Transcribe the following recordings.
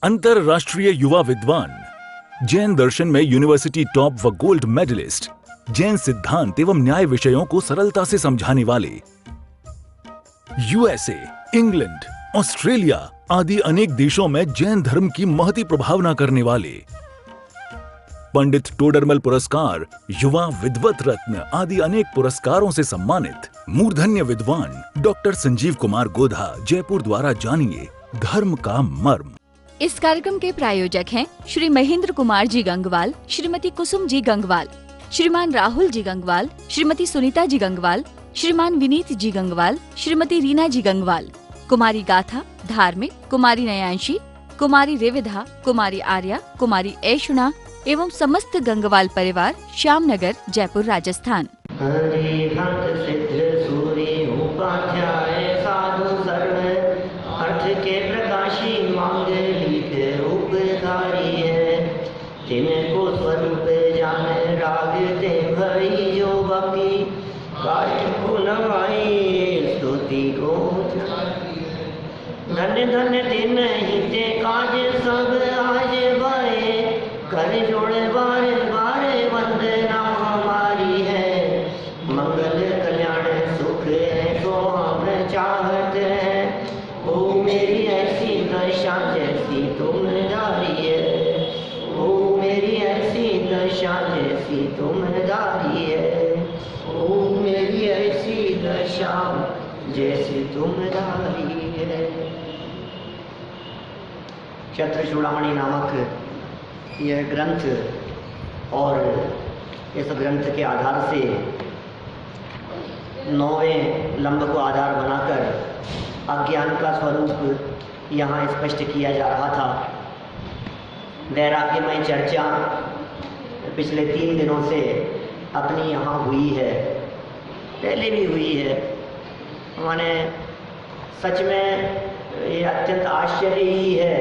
अंतरराष्ट्रीय युवा विद्वान, जैन दर्शन में यूनिवर्सिटी टॉप व गोल्ड मेडलिस्ट, जैन सिद्धांत एवं न्याय विषयों को सरलता से समझाने वाले, यूएसए, इंग्लैंड, ऑस्ट्रेलिया आदि अनेक देशों में जैन धर्म की महती प्रभावना करने वाले, पंडित टोडरमल पुरस्कार, युवा विद्वत रत्न आदि अनेक पुरस्कारों से सम्मानित मूर्धन्य विद्वान डॉक्टर संजीव कुमार गोधा जयपुर द्वारा जानिए धर्म का मर्म। इस कार्यक्रम के प्रायोजक हैं श्री महेंद्र कुमार जी गंगवाल, श्रीमती कुसुम जी गंगवाल, श्रीमान राहुल जी गंगवाल, श्रीमती सुनीता जी गंगवाल, श्रीमान विनीत जी गंगवाल, श्रीमती रीना जी गंगवाल, कुमारी गाथा, धार्मिक, कुमारी नयांशी, कुमारी रेविधा, कुमारी आर्या, कुमारी ऐशुणा एवं समस्त गंगवाल परिवार, श्यामनगर, जयपुर, राजस्थान। हरिहंत सिद्ध सूरी उपाध्याय साधु शरण अर्थ के प्रकाशी मांगलिक रूपधारी है, जिनको स्वरूप जाने रागते भई जो भक्ति गाय को नवाई स्तुति को धन्य धन्य दिन हिते काज सब आज भये, कर जोड़े बार बार वंदना हमारी है, मंगल कल्याण सुख है तो हम चाहते हैं, ओ मेरी ऐसी दशा जैसी तुम्हारी है, ओ मेरी ऐसी दशा जैसी तुम्हारी है, ओ मेरी ऐसी दशा जैसी तुम्हारी है। क्षत्र चूड़ामणि नामक यह ग्रंथ और इस ग्रंथ के आधार से 9वें लंब को आधार बनाकर अज्ञान का स्वरूप यहाँ स्पष्ट किया जा रहा था। वैराग्यमय चर्चा पिछले 3 दिनों से अपनी यहाँ हुई है, पहले भी हुई है। माने सच में ये अत्यंत आश्चर्य ही है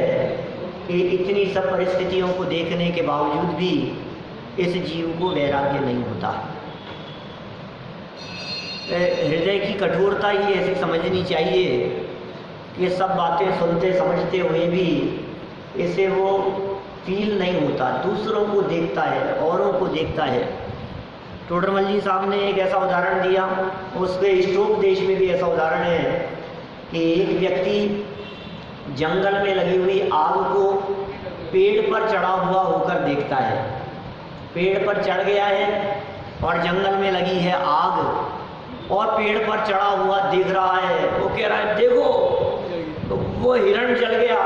कि इतनी सब परिस्थितियों को देखने के बावजूद भी इस जीव को वैराग्य नहीं होता। हृदय की कठोरता ही ऐसी समझनी चाहिए कि सब बातें सुनते समझते हुए भी इसे वो फील नहीं होता, दूसरों को देखता है, औरों को देखता है। टोडरमल जी साहब ने एक ऐसा उदाहरण दिया, उसके स्टोक देश में भी ऐसा उदाहरण है कि एक व्यक्ति जंगल में लगी हुई आग को पेड़ पर चढ़ा हुआ होकर देखता है। पेड़ पर चढ़ गया है और जंगल में लगी है आग और पेड़ पर चढ़ा हुआ देख रहा है। वो कह रहा है देखो, तो वो हिरण जल गया,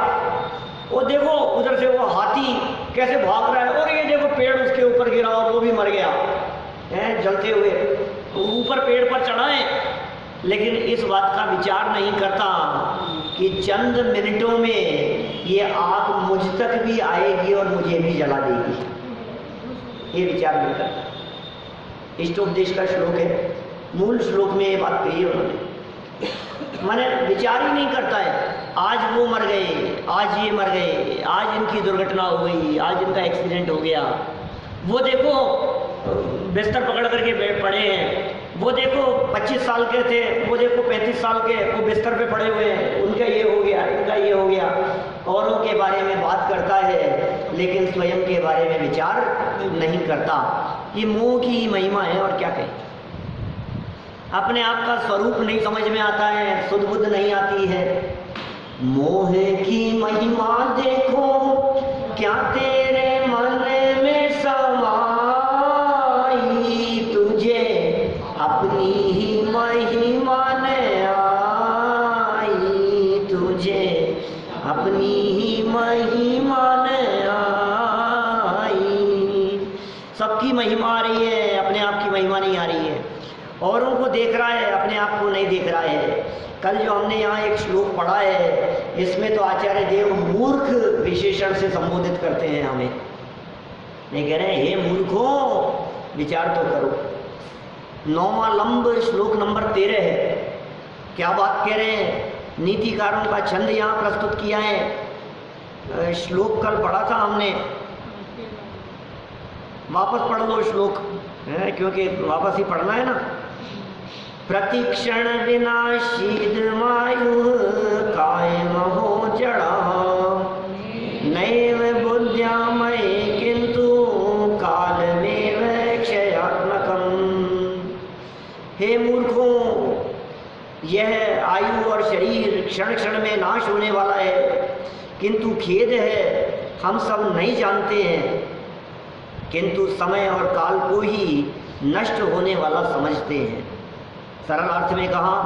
वो देखो उधर से वो हाथी कैसे भाग रहा है, और ये देखो पेड़ उसके ऊपर गिरा और वो भी मर गया है जलते हुए। ऊपर पेड़ पर चढ़ा है लेकिन इस बात का विचार नहीं करता कि चंद मिनटों में ये आग मुझ तक भी आएगी और मुझे भी जला देगी, ये विचार नहीं करता। इष्टोपदेश का श्लोक है, मूल श्लोक में ये बात कही है उन्होंने। माने विचार ही नहीं करता है, आज वो मर गए, आज ये मर गए, आज इनकी दुर्घटना हो गई, आज इनका एक्सीडेंट हो गया, वो देखो बिस्तर पकड़ करके बैठ पड़े हैं, वो देखो 25 साल के थे, वो देखो 35 साल के, वो बिस्तर पे पड़े हुए हैं, उनका ये हो गया, इनका ये हो गया। औरों के बारे में बात करता है लेकिन स्वयं के बारे में विचार नहीं करता। ये मोह की महिमा है और क्या कहें। अपने आप का स्वरूप नहीं समझ में आता है, सुध बुध नहीं आती है। मोह की महिमा देखो क्या तेरे मन में समाई, तुझे अपनी ही महिमा ने आई, तुझे अपनी ही महिमा ने आई। सबकी महिमा आ रही है, अपने आप की महिमा नहीं आ रही है। औरों को देख रहा है, अपने आप को नहीं देख रहा है। कल जो हमने यहाँ एक श्लोक पढ़ा है, इसमें तो आचार्य देव मूर्ख विशेषण से संबोधित करते हैं हमें। नहीं कह रहे हैं हे मूर्खों विचार तो करो। 9वां लंब श्लोक नंबर 13 है। क्या बात कह रहे हैं? नीतिकारों का छंद यहाँ प्रस्तुत किया है। श्लोक कल पढ़ा था हमने, वापस पढ़ लो श्लोक, क्योंकि वापस ही पढ़ना है ना। प्रतिक्षण विनाशीद मायु कायम हो जड़ा, किंतु खेद है हम सब नहीं जानते हैं, किंतु समय और काल को ही नष्ट होने वाला समझते हैं। सरल अर्थ में कहा,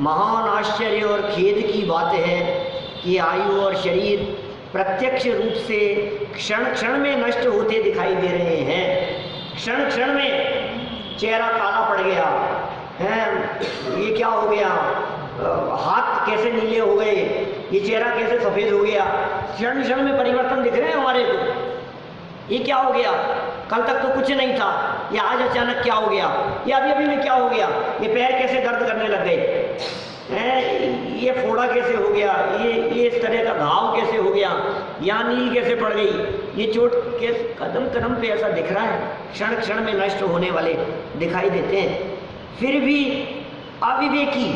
महान आश्चर्य और खेद की बात है कि आयु और शरीर प्रत्यक्ष रूप से क्षण क्षण में नष्ट होते दिखाई दे रहे हैं। क्षण क्षण में चेहरा काला पड़ गया है, ये क्या हो गया, हाथ कैसे नीले हो गए, ये चेहरा कैसे सफ़ेद हो गया, क्षण क्षण में परिवर्तन दिख रहे हैं हमारे को। ये क्या हो गया, कल तक तो कुछ नहीं था, ये आज अचानक क्या हो गया, ये अभी अभी में क्या हो गया, ये पैर कैसे दर्द करने लग गए हैं, ये फोड़ा कैसे हो गया, ये इस तरह का घाव कैसे हो गया, यहाँ नील कैसे पड़ गई, ये चोट कैसे, कदम कदम पे ऐसा दिख रहा है, क्षण क्षण में नष्ट होने वाले दिखाई देते हैं। फिर भी अविवेकी,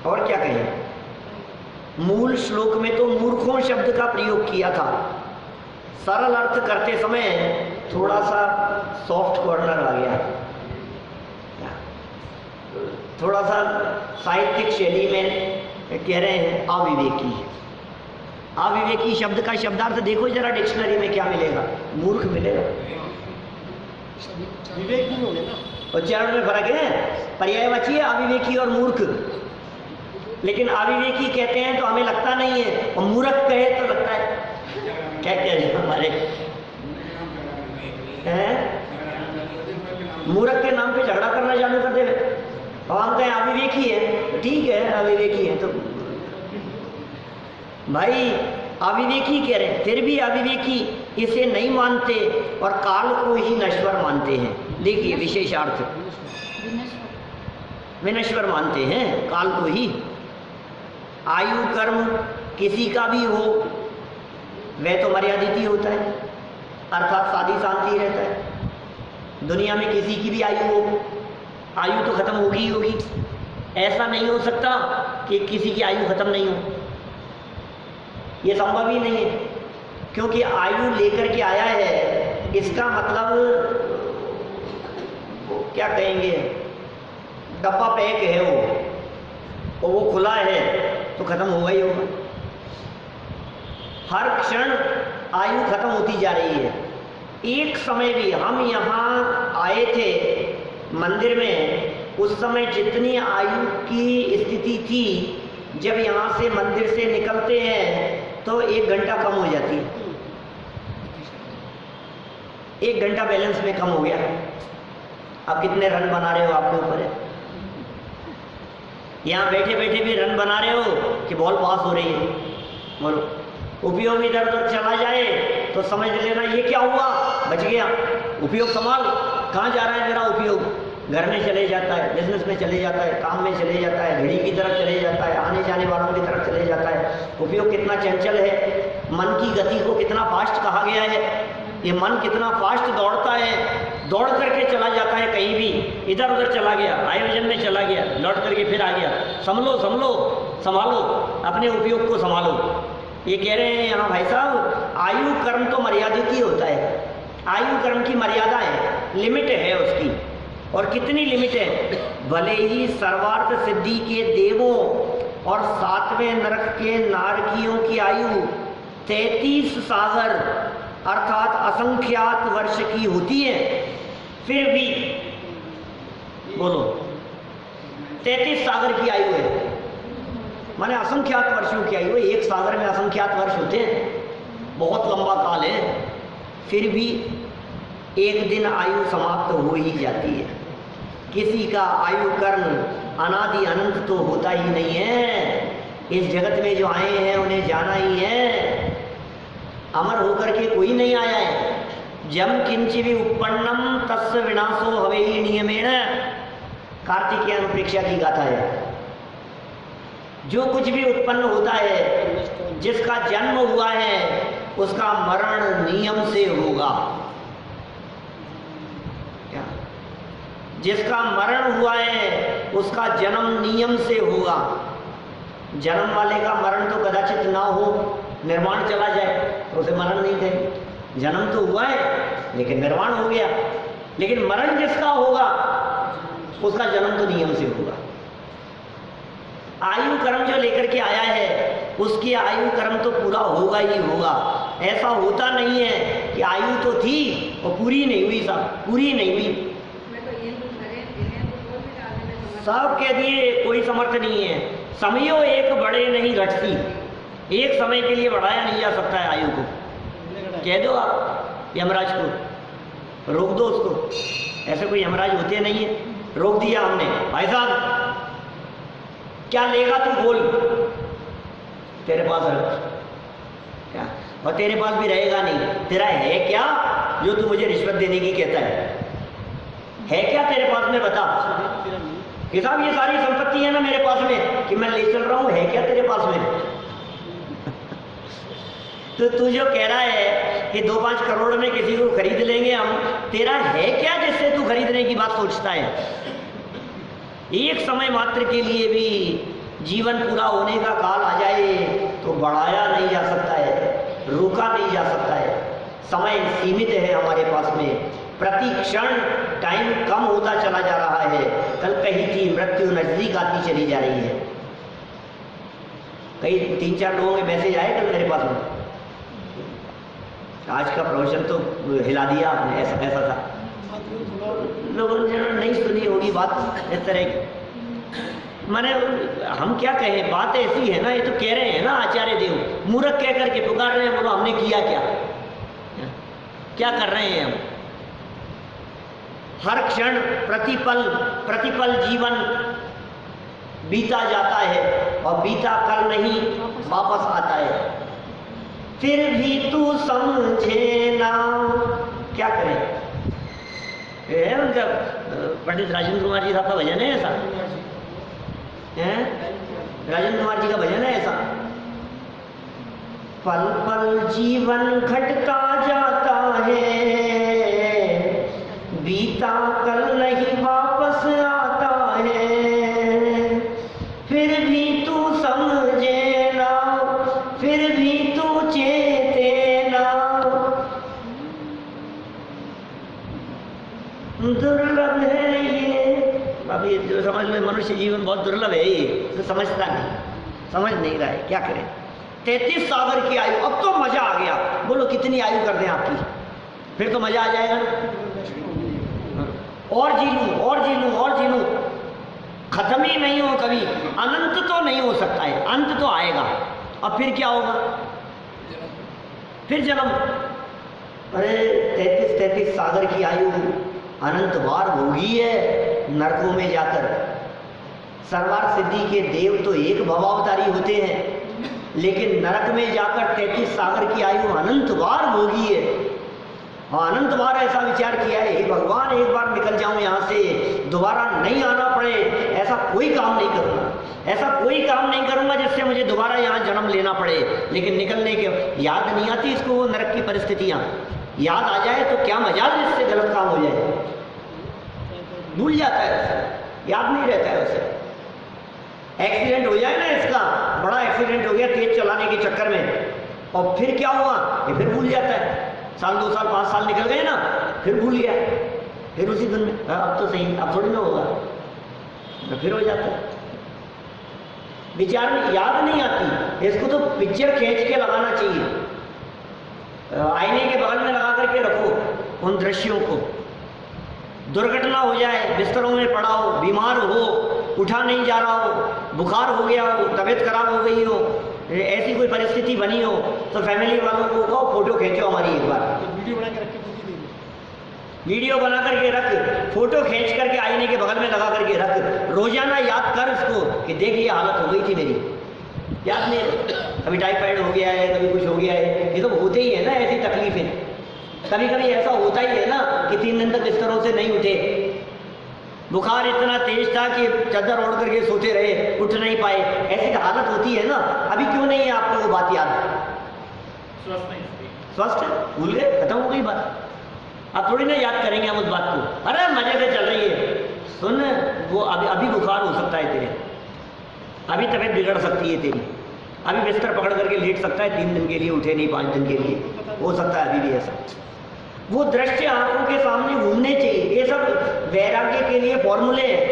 और क्या कहें, मूल श्लोक में तो मूर्खों शब्द का प्रयोग किया था। सरल अर्थ करते समय थोड़ा सा सॉफ्ट कॉर्नर आ गया, थोड़ा सा साहित्यिक शैली में कह रहे हैं अविवेकी। अविवेकी शब्द का शब्दार्थ देखो जरा डिक्शनरी में क्या मिलेगा, मूर्ख मिलेगा, विवेक नहीं होंगे ना, उच्चारण में फर्क है, पर्यायवाची है अविवेकी और मूर्ख। लेकिन अविवेकी कहते हैं तो हमें लगता नहीं है, और मूर्ख कहे तो लगता है। क्या कह रहे हमारे हैं, मूर्ख के नाम पे झगड़ा करना चालू कर दे, और हम कहें अविवेकी है, ठीक है अविवेकी है तो भाई अविवेकी कह रहे हैं, फिर भी अविवेकी इसे नहीं मानते और काल को ही नश्वर मानते हैं। देखिए विशेषार्थ, विनश्वर मानते हैं काल को ही। आयु कर्म किसी का भी हो वह तो मर्यादित ही होता है, अर्थात सादी शांति रहता है। दुनिया में किसी की भी आयु हो, आयु तो खत्म होगी ही होगी, ऐसा नहीं हो सकता कि किसी की आयु खत्म नहीं हो, ये संभव ही नहीं है। क्योंकि आयु लेकर के आया है, इसका मतलब क्या कहेंगे, डब्बा पैक है वो, और वो खुला है तो खत्म होगा ही होगा। हर क्षण आयु खत्म होती जा रही है। एक समय भी हम यहाँ आए थे मंदिर में, उस समय जितनी आयु की स्थिति थी, जब यहाँ से मंदिर से निकलते हैं तो 1 घंटा कम हो जाती है, 1 घंटा बैलेंस में कम हो गया। अब कितने रन बना रहे हो आपके ऊपर है, यहाँ बैठे बैठे भी रन बना रहे हो कि बॉल पास हो रही है। बोलो, उपयोग इधर उधर चला जाए तो समझ लेना ये क्या हुआ, बच गया। उपयोग संभाल, कहाँ जा रहा है मेरा उपयोग, घर में चले जाता है, बिजनेस में चले जाता है, काम में चले जाता है, घड़ी की तरफ चले जाता है, आने जाने वालों की तरफ चले जाता है। उपयोग कितना चंचल है, मन की गति को कितना फास्ट कहा गया है, ये मन कितना फास्ट दौड़ता है, दौड़ करके चला जाता है, कहीं भी इधर उधर चला गया, आयोजन में चला गया, लौट करके फिर आ गया। संभलो संभलो, संभालो, अपने उपयोग को संभालो। ये कह रहे हैं यहाँ भाई साहब, आयु कर्म तो मर्यादित ही होता है, आयु कर्म की मर्यादा है, लिमिट है उसकी। और कितनी लिमिट है, भले ही सर्वार्थ सिद्धि के देवों और 7वें नरक के नारकियों की आयु 33 सागर अर्थात असंख्यात वर्ष की होती है, फिर भी बोलो 33 सागर की आयु है, माने असंख्यात वर्षों की आयु है। एक सागर में असंख्यात वर्ष होते हैं, बहुत लंबा काल है, फिर भी एक दिन आयु समाप्त हो ही जाती है। किसी का आयु कर्म अनादि अनंत तो होता ही नहीं है। इस जगत में जो आए हैं उन्हें जाना ही है, अमर होकर के कोई नहीं आया है। जम किंचि भी उपन्नम तस्य विनाशो हवेहि नियमेन, कार्तिकीय अनुप्रेक्षा की गाथा है। जो कुछ भी उत्पन्न होता है, जिसका जन्म हुआ है, उसका मरण नियम से होगा। क्या? जिसका मरण हुआ है उसका जन्म नियम से होगा। जन्म वाले का मरण तो कदाचित ना हो, निर्वाण चला जाए तो उसे मरण नहीं कहेंगे। जन्म तो हुआ है लेकिन निर्वाण हो गया, लेकिन मरण जिसका होगा उसका जन्म तो नियम से होगा। आयु कर्म जो लेकर के आया है उसकी आयु कर्म तो पूरा होगा ही होगा। ऐसा होता नहीं है कि आयु तो थी और पूरी नहीं हुई, सब पूरी नहीं हुई। सब कह दिए, कोई समर्थ नहीं है। समयो एक बड़े नहीं घटती, एक समय के लिए बढ़ाया नहीं जा सकता है आयु को। कह दो आप यमराज को, रोक दो उसको। ऐसे कोई यमराज होते नहीं है। रोक दिया हमने, भाई साहब क्या लेगा तू बोल, तेरे पास रख क्या, और तेरे पास भी रहेगा नहीं। तेरा है क्या जो तू मुझे रिश्वत देने की कहता है क्या तेरे पास में बता कि साहब ये सारी संपत्ति है ना मेरे पास में कि मैं ले चल रहा हूं, है क्या तेरे पास में? तो तू जो कह रहा है कि 2-5 करोड़ में किसी को खरीद लेंगे हम, तेरा है क्या जिससे तू खरीदने की बात सोचता है? एक समय मात्र के लिए भी जीवन पूरा होने का काल आ जाए तो बढ़ाया नहीं जा सकता है, रोका नहीं जा सकता है। समय सीमित है हमारे पास में, प्रति क्षण टाइम कम होता चला जा रहा है। कल कही थी मृत्यु नजदीक आती चली जा रही है। कई 3-4 लोगों के मैसेज आए कल मेरे पास में, आज का प्रवचन तो हिला दिया आपने, ऐसा ऐसा था। लोगों ने नहीं सुनी होगी बात इस तरह की। माने हम क्या कहें, बात ऐसी है ना, ये तो कह रहे हैं ना आचार्य देव, मूर्ख कह करके पुकार रहे हैं, बोलो हमने किया क्या कर रहे हैं हम? हर क्षण प्रतिपल जीवन बीता जाता है और बीता कल नहीं वापस आता है। फिर भी तू समझे ना, क्या करें? उनका पंडित राजेंद्र कुमार जी साहब का भजन है ऐसा, राजेंद्र कुमार जी का भजन है ऐसा। पल पल जीवन घटता जाता है, बीता कल नहीं वापस आता है। फिर भी तू समझे ना, फिर भी तू चेते ना। दुर्लभ है ये, अभी जो समझ में मनुष्य जीवन बहुत दुर्लभ है, ये तो समझता नहीं, समझ नहीं रहा है, क्या करें? 33 सागर की आयु, अब तो मजा आ गया। बोलो कितनी आयु कर दें आपकी, फिर तो मजा आ जाएगा। और जी लूं और जी लूं और जी लूं, खत्म ही नहीं हो कभी, अनंत तो नहीं हो सकता है, अंत तो आएगा। अब फिर क्या होगा? फिर जन्म। अरे 33 सागर की आयु अनंत बार भोगी है नरकों में जाकर। सर्वार्थ सिद्धि के देव तो एक भवावतारी होते हैं, लेकिन नरक में जाकर 33 सागर की आयु अनंत बार भोगी है। और अनंत बार ऐसा विचार किया है, हे भगवान एक बार निकल जाऊं यहाँ से, दोबारा नहीं आना पड़े, ऐसा कोई काम नहीं करूँगा, ऐसा कोई काम नहीं करूँगा जिससे मुझे दोबारा यहाँ जन्म लेना पड़े। लेकिन निकलने के याद नहीं आती इसको वो नरक की परिस्थितियाँ। याद आ जाए तो क्या मजाल जिससे गलत काम हो जाए, भूल जाता है उसे, याद नहीं रहता है उसे। एक्सीडेंट हो जाए ना, इसका बड़ा एक्सीडेंट हो गया तेज चलाने के चक्कर में, और फिर क्या हुआ ये फिर भूल जाता है। साल 2 साल 5 साल निकल गए ना, फिर भूल गया, फिर उसी दिन में अब तो सही, अब थोड़ी ना होगा, तो फिर हो जाता है। विचार में याद नहीं आती, इसको तो पिक्चर खींच के लगाना चाहिए, आईने के बगल में लगा करके रखो उन दृश्यों को। दुर्घटना हो जाए, बिस्तरों में पड़ा हो, बीमार हो, उठा नहीं जा रहा हो, बुखार हो गया हो, तबीयत खराब हो गई हो, ऐसी कोई परिस्थिति बनी हो, तो फैमिली वालों को कहो फोटो खींचो हमारी एक बार, वीडियो बना करके रख, फोटो खींच करके आईने के बगल में लगा करके रख। रोजाना याद कर इसको कि देख ये हालत हो गई थी मेरी, याद नहीं, कभी टाइफाइड हो गया है, कभी कुछ हो गया है, ये तो होते ही है ना ऐसी तकलीफें। कभी कभी ऐसा होता ही है ना कि 3 दिन तक बिस्तरों से नहीं उठे, बुखार इतना तेज था कि चादर ओढ़ करके सोते रहे, उठ नहीं पाए, ऐसी हालत होती है ना। अभी क्यों नहीं है आपको वो बात याद? स्वस्थ भूल गए, खत्म हो गई बात, अब थोड़ी ना याद करेंगे हम उस बात को। अरे मजे से चल रही है, सुन वो अभी बुखार हो सकता है तेरे, अभी तबीयत बिगड़ सकती है तेरी, अभी बिस्तर पकड़ करके लेट सकता है, 3 दिन के लिए उठे नहीं, 5 दिन के लिए हो सकता है अभी भी ऐसा। वो दृश्य आंखों के सामने घूमने चाहिए। ये सब वैराग्य के लिए फॉर्मूले हैं।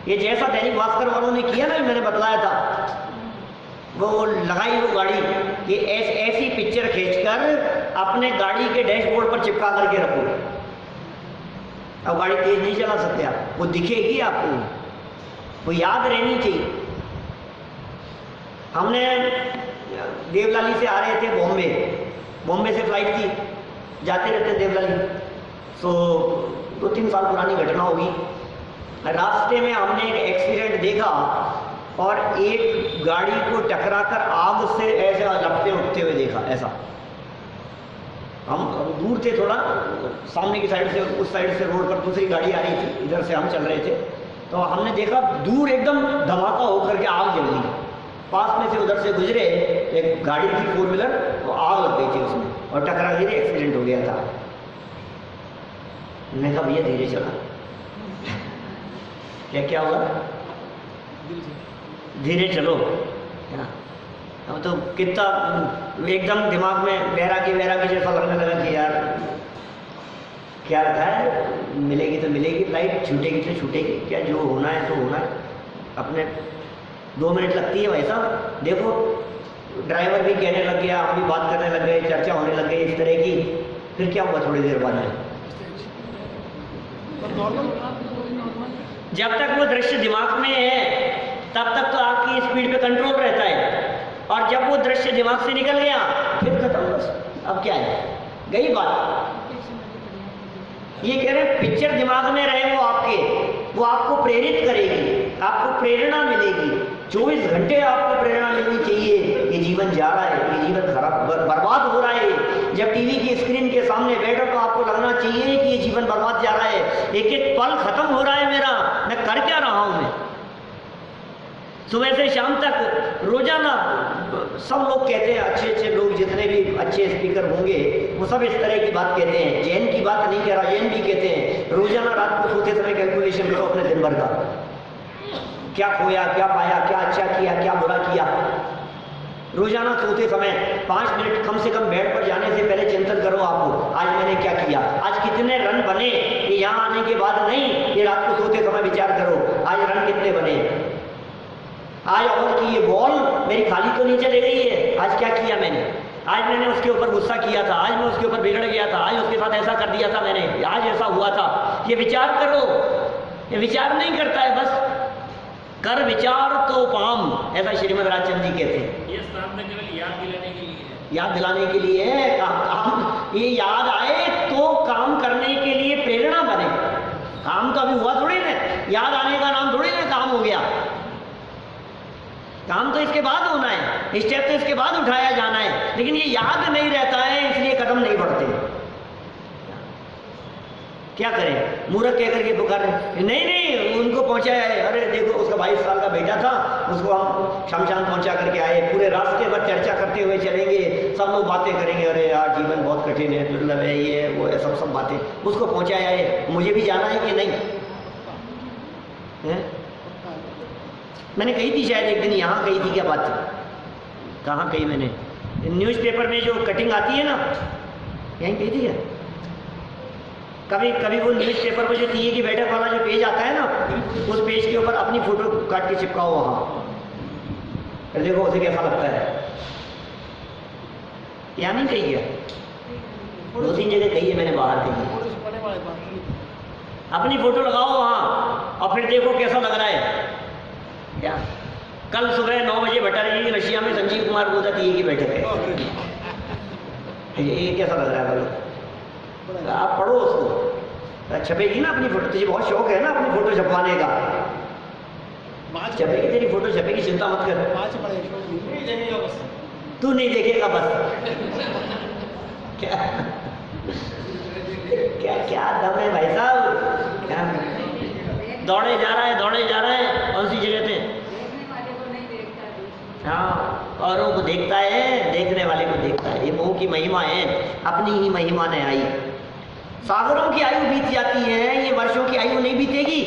ये जैसा दैनिक भास्कर वालों ने किया ना, मैंने बतलाया था, वो लगाई वो गाड़ी कि ऐसी पिक्चर खींचकर अपने गाड़ी के डैशबोर्ड पर चिपका करके रखो। अब गाड़ी तेज नहीं चला सकते आप, वो दिखेगी आपको, वो याद रहनी चाहिए। हमने देवलाली से आ रहे थे बॉम्बे से फ्लाइट थी, जाते रहते देवलाली। तो 2-3 साल पुरानी घटना होगी। रास्ते में हमने एक एक्सीडेंट देखा और एक गाड़ी को टकराकर आग से ऐसे लपटे उठते हुए देखा। ऐसा हम दूर थे थोड़ा, सामने की साइड से, उस साइड से रोड पर दूसरी गाड़ी आ रही थी, इधर से हम चल रहे थे, तो हमने देखा दूर एकदम धमाका होकर के आग जल रही। पास में से उधर से गुजरे, एक गाड़ी थी 4 व्हीलर, वो आग लग गई थी उसमें और टकरा गई थी, एक्सीडेंट हो गया था। मैंने कहा भैया धीरे चला। क्या हुआ? धीरे चलो। अब तो कितना एकदम दिमाग में वैरागी जैसा लगने लगा कि यार क्या रखा है, मिलेगी तो मिलेगी फ्लाइट, छूटेगी तो छूटेगी, क्या जो होना है तो होना है। अपने 2 मिनट लगती है भाई साहब। देखो ड्राइवर भी कहने लग गया, हम भी बात करने लग गए, चर्चा होने लग गई इस तरह की। फिर क्या हुआ थोड़ी देर बाद में, जब तक वो दृश्य दिमाग में है तब तक तो आपकी स्पीड पे कंट्रोल रहता है, और जब वो दृश्य दिमाग से निकल गया फिर खत्म, बस अब क्या है, गई बात। ये कह रहे हैं पिक्चर दिमाग में रहे वो आपको प्रेरित करेगी, आपको प्रेरणा मिलेगी। 24 घंटे आपको प्रेरणा मिलनी चाहिए। ये जीवन जा रहा है, ये जीवन खराब बर्बाद हो रहा है। जब टीवी की स्क्रीन के सामने बैठो तो आपको लगना चाहिए कि ये जीवन बर्बाद जा रहा है, एक एक पल खत्म हो रहा है मेरा, मैं कर क्या रहा हूं। मैं सुबह से शाम तक रोजाना सब लोग कहते हैं, अच्छे लोग जितने भी अच्छे स्पीकर होंगे वो सब इस तरह की बात कहते हैं। जैन की बात नहीं कह रहा, जैन भी कहते हैं रोजाना रात को सोते समय कैलकुलेशन करो अपने दिन भर का, क्या खोया, क्या पाया, क्या अच्छा किया, क्या बुरा किया। रोजाना सोते समय 5 मिनट कम से कम बेड पर जाने से पहले चिंतन करो आपको, आज मैंने क्या किया, आज कितने रन बने। ये यहाँ आने के बाद नहीं, ये रात को सोते समय विचार करो, आज रन कितने बने, आज ओवर की ये बॉल मेरी खाली तो नहीं चले गई है, आज क्या किया मैंने, आज मैंने उसके ऊपर गुस्सा किया था, आज मैं उसके ऊपर बिगड़ गया था, आज उसके साथ ऐसा कर दिया था मैंने, आज ऐसा हुआ था। ये विचार करो। ये विचार नहीं करता है, बस कर विचार तो पाम, ऐसा श्रीमद राजचंद्र जी कहते हैं। ये सामने केवल याद दिलाने के लिए है, याद दिलाने के लिए है। काम ये याद आए तो काम करने के लिए प्रेरणा बने। काम तो अभी हुआ थोड़ी ना, याद आने का नाम थोड़ी ना काम हो गया। काम तो इसके बाद होना है, स्टेप तो इसके बाद उठाया जाना है, लेकिन ये याद नहीं रहता है, इसलिए कदम नहीं बढ़ते। क्या करें, मूर्ख कह करके पुकारे, नहीं उनको पहुंचाया है, अरे देखो उसका 22 साल का बेटा था, उसको हम शमशान पहुंचा करके आए, पूरे रास्ते भर चर्चा करते हुए चलेंगे, सब लोग बातें करेंगे, अरे यार जीवन बहुत कठिन है, दुर्लभ है, ये वो है, सब बातें। उसको पहुंचाया है, मुझे भी जाना है कि नहीं है? मैंने कही थी शायद एक दिन, यहाँ कही थी क्या बात थी, कहाँ कही मैंने, न्यूज़पेपर में जो कटिंग आती है ना, यहीं कही थी क्या? कभी वो न्यूज़पेपर पर जो तीये की बैठक वाला जो पेज आता है ना, उस पेज के ऊपर अपनी फोटो काट के चिपकाओ वहाँ, फिर देखो उसे कैसा लगता है। या नहीं कही है, 2-3 जगह कही है मैंने, बाहर कही है। अपनी फोटो लगाओ वहाँ और फिर देखो कैसा लग रहा है। क्या कल सुबह 9 बजे भट्टारी रशिया में संजीव कुमार बोधा तीये की बैठक है, ये कैसा लग रहा है बोलो? आप पढ़ो उसको, छपेगी ना अपनी फोटो, तुझे बहुत शौक है ना अपनी फोटो छपवाने का, छपेगी तेरी फोटो छपेगी, चिंता मत कर। तू नहीं देखेगा बस। क्या क्या क्या दम है भाई साहब, क्या दौड़े जा रहा है कौन सी जगह पे। हाँ, औरों को देखता है, देखने वाले को देखता है। ये मोह की महिमा है, अपनी ही महिमा ने आई। सागरों की आयु बीत जाती है, ये वर्षों की आयु नहीं बीतेगी।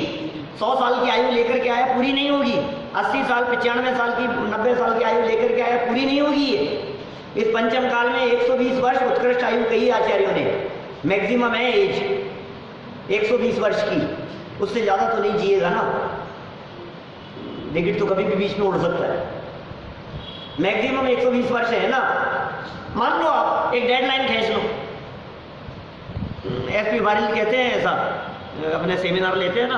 100 साल की आयु लेकर के आया पूरी नहीं होगी, 80 साल 95 साल की 90 साल की आयु लेकर के आया पूरी नहीं होगी। इस पंचम काल में 120 वर्ष उत्कृष्ट आयु कही आचार्यों ने, मैक्सिमम है एज 120 वर्ष की, उससे ज़्यादा तो नहीं जिएगा ना, विकेट तो कभी भी बीच में उड़ सकता है। मैक्सिमम 120 वर्ष है ना। मान लो आप एक डेडलाइन खींच लो, एसपी वारिल कहते हैं ऐसा, अपने सेमिनार लेते हैं ना,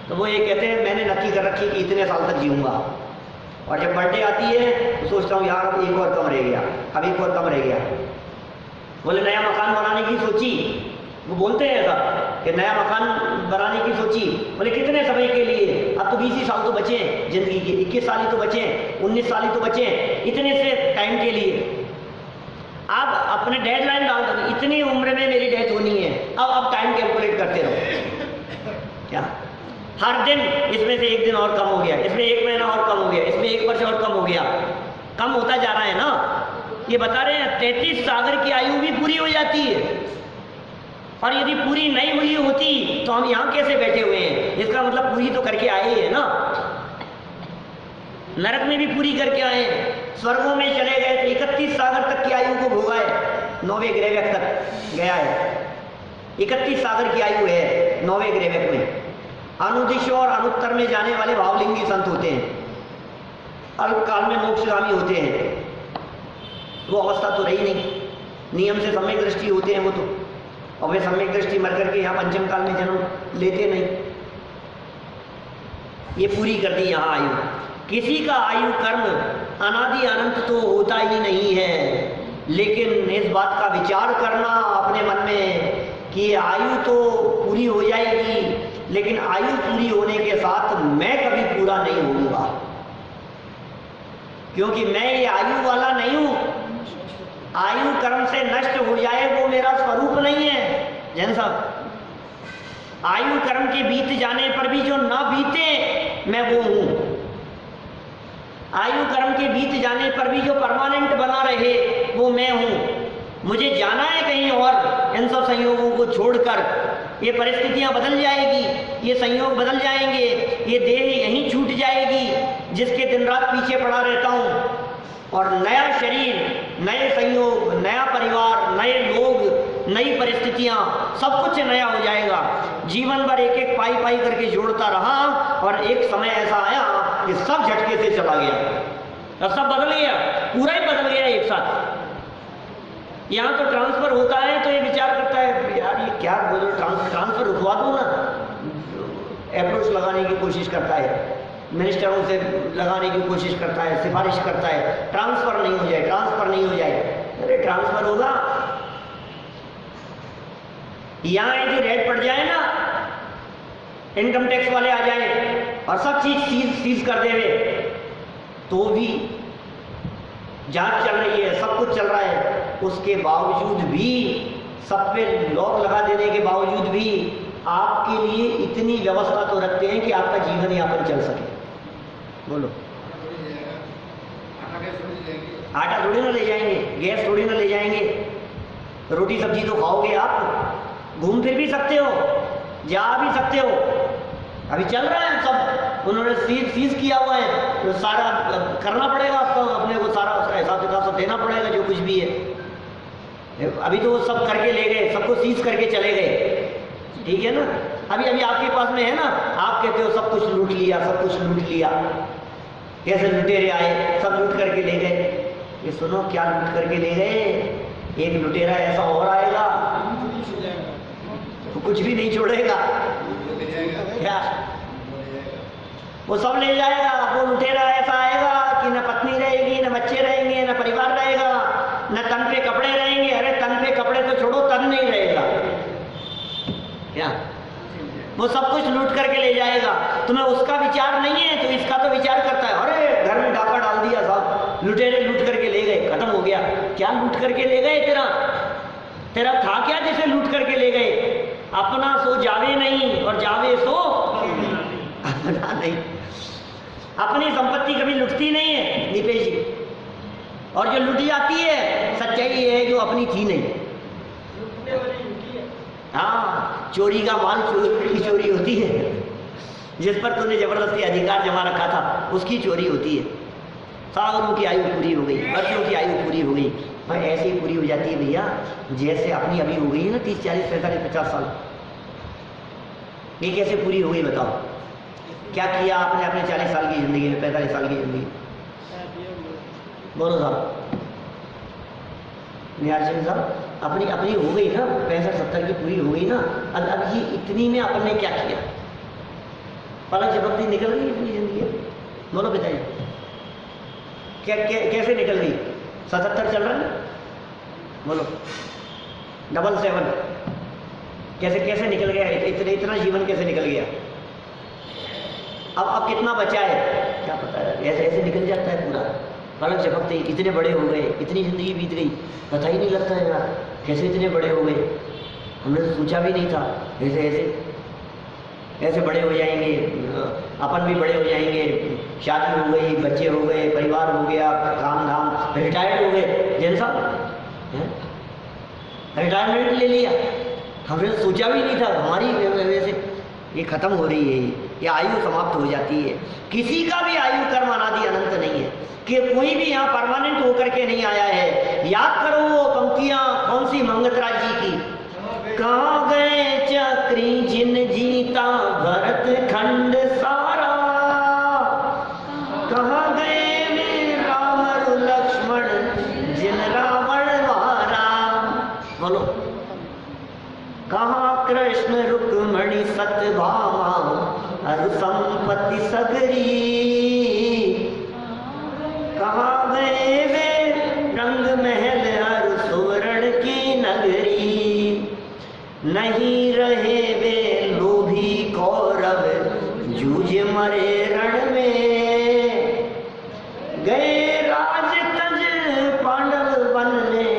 तो वो ये कहते हैं मैंने नक्की कर रखी कि इतने साल तक जीऊँगा, और जब बर्थडे आती है तो सोचता हूँ यार अब एक और कम रह गया, अब एक और कम रह गया। बोले नया मकान बनाने की सोची, वो बोलते हैं ऐसा कि नया मकान बनाने की सोची, बोले कितने समय के लिए, अब तो 20 ही साल तो बचे हैं जिंदगी के, 21 साल ही तो बचे हैं, 19 साल ही तो बचे हैं, इतने से टाइम के लिए आप अपने डेडलाइन डाल दो, इतनी उम्र में मेरी डेथ होनी है, अब टाइम कैलकुलेट करते रहो। क्या हर दिन इसमें से एक दिन और कम हो गया, इसमें एक महीना और कम हो गया, इसमें 1 वर्ष और कम हो गया, कम होता जा रहा है ना। ये बता रहे हैं 33 सागर की आयु भी पूरी हो जाती है, और यदि पूरी नहीं हुई होती तो हम यहाँ कैसे बैठे हुए हैं? इसका मतलब पूरी तो करके आए ही है ना। नरक में भी पूरी करके आए, स्वर्गों में चले गए तो 31 सागर तक की आयु को भोगा है, 9वें ग्रेवक तक गया है। 31 सागर की आयु है 9वें ग्रेवक में। अनुदिश और अनुत्तर में जाने वाले भावलिंगी संत होते हैं, अल्पकाल में मोक्षगामी होते हैं। वो अवस्था तो रही नहीं, नियम से सम्यक दृष्टि होते हैं वो तो, और वे सम्यक दृष्टि मर करके यहाँ पंचम काल में जन्म लेते नहीं। ये पूरी कर दी यहाँ आयु। किसी का आयु कर्म अनादि अनंत तो होता ही नहीं है, लेकिन इस बात का विचार करना अपने मन में कि आयु तो पूरी हो जाएगी, लेकिन आयु पूरी होने के साथ मैं कभी पूरा नहीं होऊंगा, क्योंकि मैं ये आयु वाला नहीं हूं। आयु कर्म से नष्ट हो जाए वो मेरा स्वरूप नहीं है। जैन साहब, आयु कर्म के बीत जाने पर भी जो ना बीते मैं वो हूं। आयु कर्म के बीत जाने पर भी जो परमानेंट बना रहे वो मैं हूं। मुझे जाना है कहीं और, इन सब संयोगों को छोड़कर। ये परिस्थितियां बदल जाएगी, ये संयोग बदल जाएंगे, ये देह यहीं छूट जाएगी जिसके दिन रात पीछे पड़ा रहता हूं, और नया शरीर, नए संयोग, नया परिवार, नए लोग, नई परिस्थितियां, सब कुछ नया हो जाएगा। जीवन भर एक एक पाई पाई करके जोड़ता रहा, और एक समय ऐसा आया कि सब झटके से चला गया, और सब बदल गया, पूरा ही बदल गया एक साथ। यहाँ तो ट्रांसफर होता है तो ये विचार करता है यार ये क्या बोलो, ट्रांसफर रुकवा दो ना, अप्रोच लगाने की कोशिश करता है, मिनिस्टरों से लगाने की कोशिश करता है, सिफारिश करता है, ट्रांसफर नहीं हो जाए, ट्रांसफर नहीं हो जाए। अरे ट्रांसफर होगा, यहाँ यदि रेड पड़ जाए ना, इनकम टैक्स वाले आ जाए और सब चीज सीज कर देवे, तो भी जांच चल रही है, सब कुछ चल रहा है, उसके बावजूद भी, सब पे लॉक लगा देने के बावजूद भी आपके लिए इतनी व्यवस्था तो रखते हैं कि आपका जीवन यापन चल सके। बोलो, आटा थोड़ी ना ले जाएंगे, गैस थोड़ी ना ले जाएंगे, रोटी सब्जी तो खाओगे आप, घूम फिर भी सकते हो, जा भी सकते हो। अभी चल रहा है सब, उन्होंने सीज किया हुआ है, तो सारा करना पड़ेगा आपको, अपने को सारा उसका हिसाब किताब सब देना पड़ेगा जो कुछ भी है। अभी तो वो सब करके ले गए, सबको सीज करके चले गए, ठीक है ना। अभी आपके पास में है ना, आप कहते हो सब कुछ लूट लिया, सब कुछ लूट लिया, कैसे लुटेरे आए, सब लूट करके ले गए। ये सुनो क्या लूट करके ले गए, एक लुटेरा ऐसा और आएगा तो कुछ भी नहीं छोड़ेगा, क्या वो सब ले जाएगा। वो लुटेरा ऐसा आएगा कि न पत्नी रहेगी, न बच्चे रहेंगे, न परिवार रहेगा, न तन पे कपड़े रहेंगे। अरे तन पे कपड़े तो छोड़ो, तन नहीं रहेगा, क्या वो सब कुछ लूट करके ले जाएगा। तुम्हें उसका विचार नहीं है तो इसका तो विचार करता है, अरे घर में डाका डाल दिया, सब लुटेरे लूट करके ले गए, खत्म हो गया। क्या लूट करके ले गए? तेरा था क्या जिसे लूट करके ले गए? अपना सो जावे नहीं और जावे सो अपना नहीं। अपनी संपत्ति कभी लुटती नहीं है दीपेश जी, और जो लुटी जाती है सच्चाई ये है जो अपनी थी नहीं। हाँ, चोरी का माल की चोरी होती है, जिस पर तूने जबरदस्ती अधिकार जमा रखा था उसकी चोरी होती है। सागरों की आयु पूरी हो गई, वर्षों की आयु पूरी हो गई, भाई ऐसे ही पूरी हो जाती है भैया जैसे अपनी अभी हो गई है ना 30, 40, 45, 50 साल। ये कैसे पूरी हो गई बताओ? क्या किया आपने अपने 40 साल की ज़िंदगी में, 45 साल की ज़िंदगी? बोलो साहब, निहाल सिंह साहब, अपनी अपनी हो गई ना, 65-70 की पूरी हो गई ना, अब ये इतनी में अपन ने क्या किया? पलक झपकती निकल गई इतनी जिंदगी। बोलो पिताजी, कैसे निकल गई? 77 चल रहा है, बोलो 77 कैसे निकल गया? इतना जीवन कैसे निकल गया? अब कितना बचा है क्या पता है? ऐसे निकल जाता है पूरा, पलक झपकते ही इतने बड़े हो गए, इतनी जिंदगी बीत गई, पता ही नहीं लगता है यार कैसे इतने बड़े हो गए। हमने तो सोचा भी नहीं था ऐसे बड़े हो जाएंगे, अपन भी बड़े हो जाएंगे, शादी हो गई, बच्चे हो गए, परिवार हो गया, काम धाम, रिटायर्ड हो गए। जैन साहब रिटायरमेंट ले लिया, हमने तो सोचा भी नहीं था हमारी वैसे ये खत्म हो रही है, ये आयु समाप्त हो जाती है। किसी का भी आयु कर्म अनादि अनंत नहीं है, कि कोई भी यहाँ परमानेंट होकर के नहीं आया है। याद करो वो पंक्तियां कौन सी मंगतराज जी की, कहाँ गए चक्री जिन जीता भरत खंड सारा, कहाँ गए वे राम लक्ष्मण जिन रावण मारा। बोलो, कहाँ कृष्ण रुक्मणी सत्यभामा अरु संपत्ति सगरी, कहाँ गए वे रंग महल अरु सुवर्ण की नगरी, नहीं रहे वे लोभी कौरव जूझ मरे रण में, गए राज तज पांडव वन में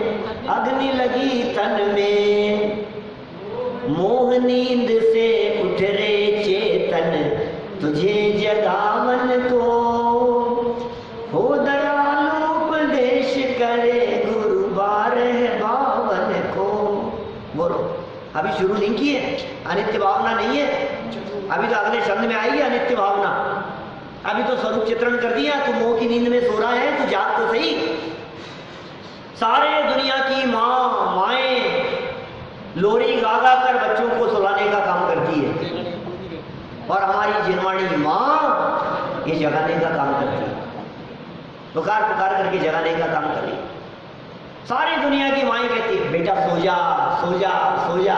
अग्नि लगी तन में, मोह नींद से उठ रे चेतन तुझे जगावन को, हो दयालु उपदेश करे गुरु बारह बावन को। बोलो, अभी शुरू नहीं की है, अनित्य भावना नहीं है, अभी तो अगले शब्द में आई है अनित्य भावना। अभी तो स्वरूप चित्रण कर दिया, तू मोह की नींद में सो रहा है, तू जाग तो सही। सारे दुनिया की माएं लोरी गा गा कर बच्चों को सुलाने का काम करती है, और हमारी जिनवाणी माँ ये जगाने का काम करती है, पुकार पुकार करके जगाने का काम कर रही है। सारी दुनिया की माएं कहती है बेटा सो जा सो जा सो जा,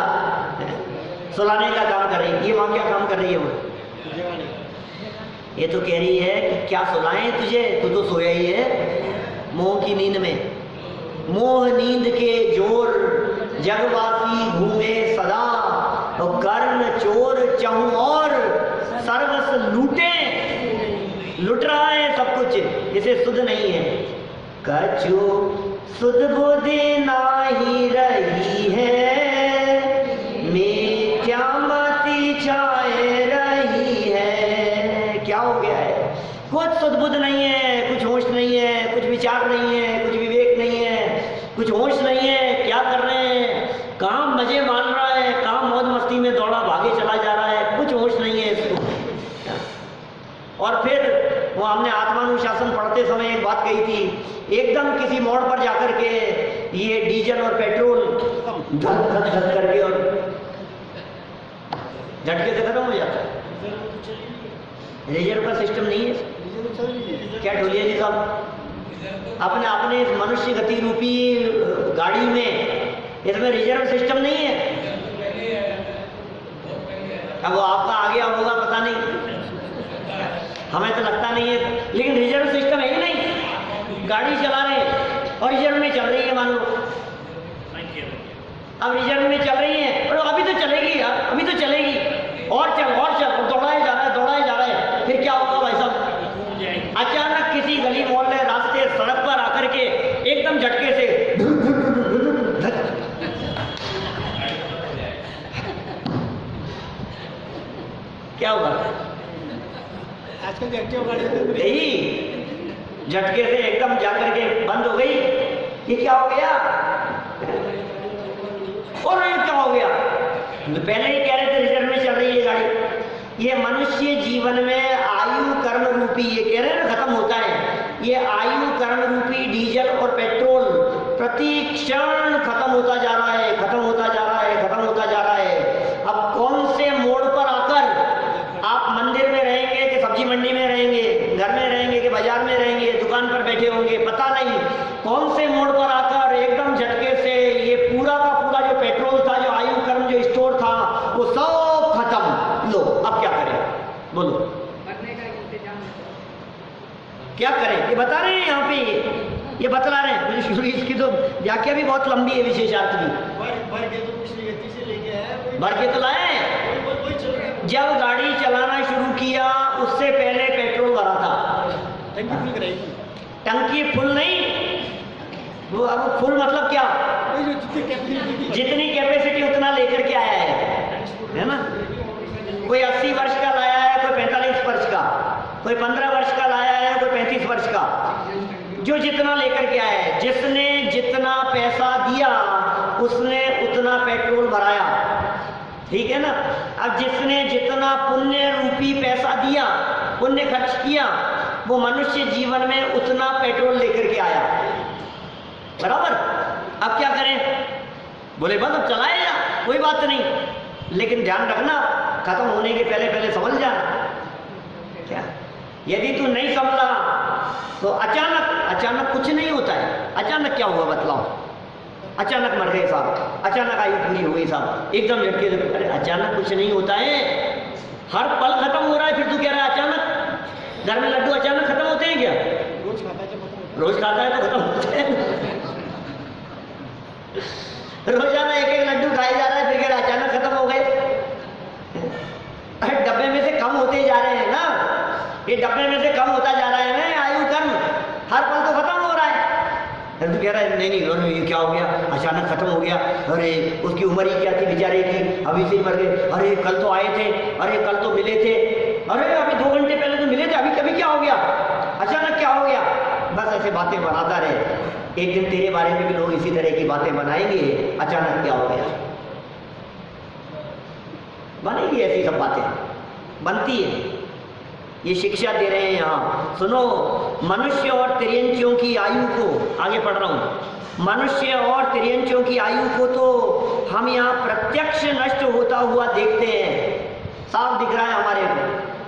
सुलाने का काम कर रही है। ये माँ क्या काम कर रही है? वो ये तो कह रही है कि क्या सुलाएं तुझे, तू तो सोया ही है मोह की नींद में। मोह नींद के जोर जगवासी घूमे सदा, तो कर्ण चोर चहु और सर्वस लूटे, लुट रहा है सब कुछ, इसे सुध नहीं है। कछु सुध बुद्धि नाही रही है, मिथ्या मति छाए रही है। क्या हो गया है? कुछ सुध बुद्ध नहीं है, कुछ होश नहीं है, कुछ विचार नहीं है, कुछ विवेक नहीं है, कुछ होश नहीं है। क्या कर रहे हैं? काम मजे मान रहा है, काम मौज मस्ती में दौड़ा भागे चला जा रहा है, कुछ होश नहीं है इसको। और फिर वो हमने आत्मानुशासन पढ़ते समय एक बात कही थी, एकदम किसी मोड़ पर जाकर के ये डीजल और पेट्रोल धक धक धक करके और झटके से खत्म हो जाता है। रिजर्व का सिस्टम नहीं है क्या ढोलिया जी साहब? अपने अपने इस मनुष्य गति रूपी गाड़ी में इसमें रिजर्व सिस्टम नहीं है। अब वो आपका आ गया होगा पता नहीं, हमें तो लगता नहीं है, लेकिन रिजर्व सिस्टम है ही नहीं। गाड़ी चला रहे हैं और रिजर्व में चल रही है, मान लो अब रिजर्व में चल रही है, और अभी तो चलेगी यार, अभी तो चलेगी, और चल दौड़ाया जा रहा है, दौड़ाया जा रहा है। फिर क्या होगा भाई साहब? अचानक किसी गली मोहल्ले रास्ते सड़क पर आकर के एकदम झटके से क्या होगा? आजकल एक्टिवा गाड़ी यही झटके से एकदम जाकर के बंद हो गई। ये क्या हो गया? और ये क्या हो गया? तो पहले ही कह रहे थे रिजर्व में चल रही है गाड़ी। ये मनुष्य जीवन में आयु कर्म रूपी, ये कह रहे हैं ना खत्म होता है, ये आयु कर्म रूपी डीजल और पेट्रोल प्रति क्षण खत्म होता जा रहा है, खत्म होता जा रहा है, खत्म होता जा रहा है। अब कौन से मोड़ पर आकर आप मंदिर में रहेंगे कि सब्जी मंडी में रहेंगे, घर में रहेंगे कि बाजार में रहेंगे, दुकान पर बैठे होंगे, पता नहीं। कौन से मोड़ पर आकर एकदम झटके से ये पूरा का पूरा जो पेट्रोल था, जो आयु कर्म जो स्टोर था, वो सब खत्म। लो अब क्या करें, बोलो क्या करें? ये बता रहे हैं यहाँ पे, ये बतला रहे हैं। मुझे इसकी तो व्याख्या भी बहुत लंबी है, विशेषार्थ भी भर के तो लाए। जब गाड़ी चलाना शुरू किया उससे पहले पेट्रोल भरा था, टंकी फुल कराई, टंकी फुल नहीं, वो अब फुल मतलब क्या, जितनी कैपेसिटी उतना लेकर के आया है ना। कोई 80 वर्ष का लाया है, कोई 45 वर्ष का, कोई 15 वर्ष का लाया है, कोई 35 वर्ष का, जो जितना लेकर के आया है। जिसने जितना पैसा दिया उसने उतना पेट्रोल भराया, ठीक है ना। अब जिसने जितना पुण्य रूपी पैसा दिया, पुण्य खर्च किया, वो मनुष्य जीवन में उतना पेट्रोल लेकर के आया, बराबर। अब क्या करें? बोले बस अब चलाएगा, कोई बात नहीं, लेकिन ध्यान रखना खत्म होने के पहले पहले समझ जा। क्या यदि तू नहीं समझा तो अचानक कुछ नहीं होता है। अचानक क्या हुआ बतलाओ? अचानक मर गए साहब, अचानक आयु पूरी हो गई साहब, एकदम झटके। अरे अचानक कुछ नहीं होता है, हर पल खत्म हो रहा है। फिर तू कह रहा है अचानक? घर में लड्डू अचानक खत्म होते हैं क्या? रोज खाता है तो खत्म होते हैं। रोजाना एक एक लड्डू खाए जा रहा है, फिर कह रहा है अचानक खत्म हो गए। अरे डब्बे में से कम होते जा रहे हैं ना, ये डब्बे में से कम होता जा रहा है ना आयु कर्म, हर पल तो खत्म हो रहा है। तो कह रहा है नहीं ये क्या हो गया, अचानक खत्म हो गया। अरे उसकी उम्र ही क्या थी बेचारे की, अभी से ही मर गए। अरे कल तो आए थे, अरे कल तो मिले थे, अरे अभी 2 घंटे पहले तो मिले थे, अभी क्या हो गया, अचानक क्या हो गया। बस ऐसे बातें बनाता रहे। एक दिन तेरे बारे में भी लोग इसी तरह की बातें बनाएंगे, अचानक क्या हो गया। बनेगी ऐसी सब बातें, बनती है। ये शिक्षा दे रहे हैं यहाँ, सुनो। मनुष्य और तिर्यंचियों की आयु को, आगे पढ़ रहा हूँ, मनुष्य और तिर्यंचियों की आयु को तो हम यहाँ प्रत्यक्ष नष्ट होता हुआ देखते हैं। साफ दिख रहा है हमारे को,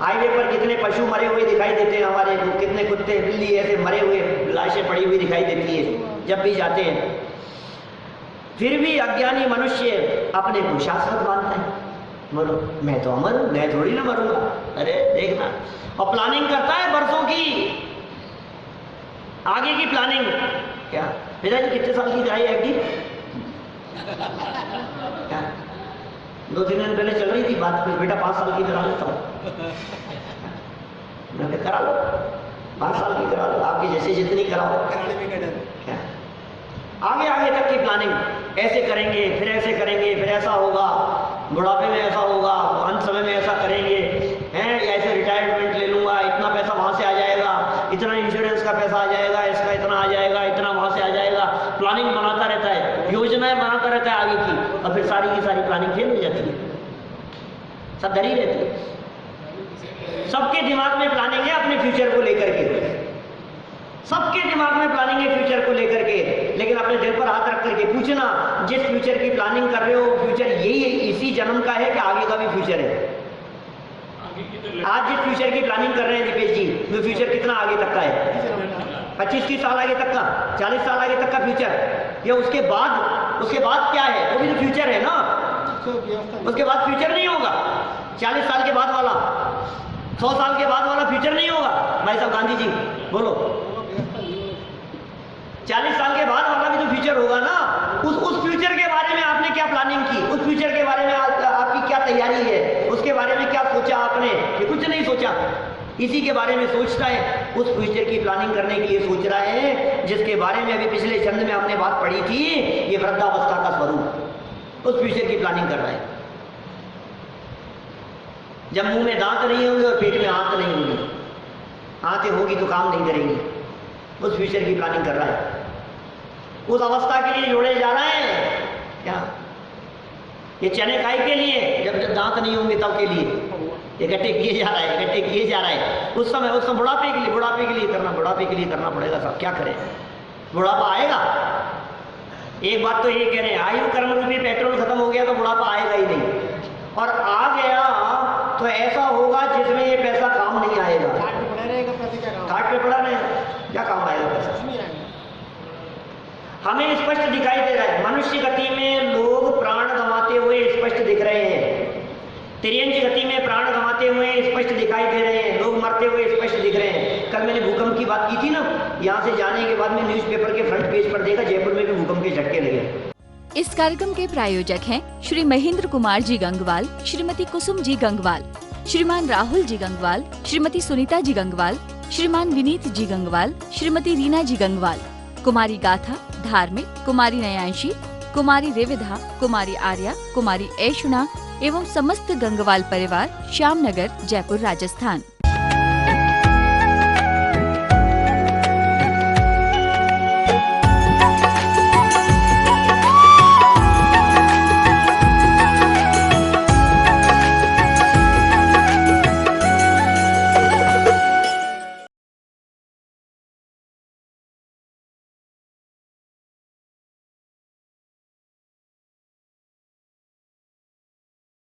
हाईवे पर कितने पशु मरे हुए दिखाई देते हैं हमारे को, कितने कुत्ते बिल्ली ऐसे मरे हुए लाशें पड़ी हुई दिखाई देती है जब भी जाते हैं। फिर भी अज्ञानी मनुष्य अपने को शाश्वत मानता है। मरो, मैं तो अमर हूं, मैं थोड़ी ना मरूंगा। अरे देखना, और प्लानिंग करता है वर्षों की, आगे की प्लानिंग। क्या पिताजी कितने साल की कराई एफडी? क्या 2-3 दिन पहले चल रही थी बात, बेटा 5 साल की करा लेता हूँ। मैंने करा लो, 5 साल की करा लो, आपकी जैसे जितनी कराओ। क्या आगे आगे तक की प्लानिंग, ऐसे करेंगे, फिर ऐसे करेंगे, फिर ऐसा होगा, बुढ़ापे में ऐसा होगा, अंत समय में ऐसा करेंगे, हैं ऐसे रिटायरमेंट ले लूँगा, इतना पैसा वहाँ से आ जाएगा, इतना इंश्योरेंस का पैसा आ जाएगा, इसका इतना आ जाएगा, इतना वहाँ से आ जाएगा। प्लानिंग बनाता रहता है, योजनाएं बनाता रहता है आगे की, और फिर सारी की सारी प्लानिंग फेल हो जाती है, सब डरी रहती है। सबके दिमाग में प्लानिंग है अपने फ्यूचर को लेकर के, सबके दिमाग में प्लानिंग है फ्यूचर को लेकर के। लेकिन अपने दिल पर हाथ रख करके पूछना, जिस फ्यूचर की प्लानिंग कर रहे हो, फ्यूचर यही इसी जन्म का है कि आगे का भी फ्यूचर है? आज जिस फ्यूचर की प्लानिंग कर रहे हैं दीपेश जी, वो फ्यूचर कितना आगे तक का है? 25-30 साल आगे तक का, 40 साल आगे तक का फ्यूचर, या उसके बाद क्या है? वो भी तो फ्यूचर है ना। उसके बाद फ्यूचर नहीं होगा। 40 साल के बाद वाला, 100 साल के बाद वाला फ्यूचर नहीं होगा। भाई साहब गांधी जी बोलो, 40 साल के बाद वाला भी तो फ्यूचर होगा ना। उस फ्यूचर के बारे में आपने क्या प्लानिंग की? उस फ्यूचर के बारे में आपकी क्या तैयारी है? उसके बारे में क्या सोचा आपने? ये कुछ नहीं सोचा, इसी के बारे में सोचता है। उस फ्यूचर की प्लानिंग करने के लिए सोच रहा है जिसके बारे में अभी पिछले छंद में हमने बात पढ़ी थी, ये वृद्धावस्था का स्वरूप। उस फ्यूचर की प्लानिंग कर रहा है। जब मुंह में दांत नहीं होंगे और पेट में आंत नहीं होगी, आंतें होगी तो काम नहीं करेंगी, उस फ्यूचर की प्लानिंग कर रहा है। उस अवस्था के लिए जोड़े जा रहा है। क्या ये चने खाई के लिए, जब दांत नहीं होंगे तब के लिए इकट्ठे किए जा रहा है। उस समय बुढ़ापे के लिए करना पड़ेगा साहब, क्या करें, बुढ़ापा आएगा। एक बात तो ये कह रहे हैं, आयु कर्म रूपी पेट्रोल खत्म हो गया तो बुढ़ापा आएगा ही नहीं, और आ गया तो ऐसा होगा जिसमें ये पैसा काम नहीं आएगा। घाट पे पड़ा रहेगा, क्या काम आएगा पैसा? हमें स्पष्ट दिखाई दे रहा है। मनुष्य गति में लोग प्राण गंवाते हुए स्पष्ट दिख रहे हैं, तिर्यंच गति में प्राण गंवाते हुए स्पष्ट दिखाई दे रहे हैं, लोग मरते हुए स्पष्ट दिख रहे हैं। कल मैंने भूकंप की बात की थी ना, यहाँ से जाने के बाद में न्यूज़पेपर के फ्रंट पेज पर देखा जयपुर में भी भूकंप के झटके लगे। इस कार्यक्रम के प्रायोजक हैं श्री महेंद्र कुमार जी गंगवाल, श्रीमती कुसुम जी गंगवाल, श्रीमान राहुल जी गंगवाल, श्रीमती सुनीता जी गंगवाल, श्रीमान विनीत जी गंगवाल, श्रीमती रीना जी गंगवाल, कुमारी गाथा, धार्मिक, कुमारी नयांशी, कुमारी रेविधा, कुमारी आर्या, कुमारी ऐशुना एवं समस्त गंगवाल परिवार, श्यामनगर, जयपुर, राजस्थान।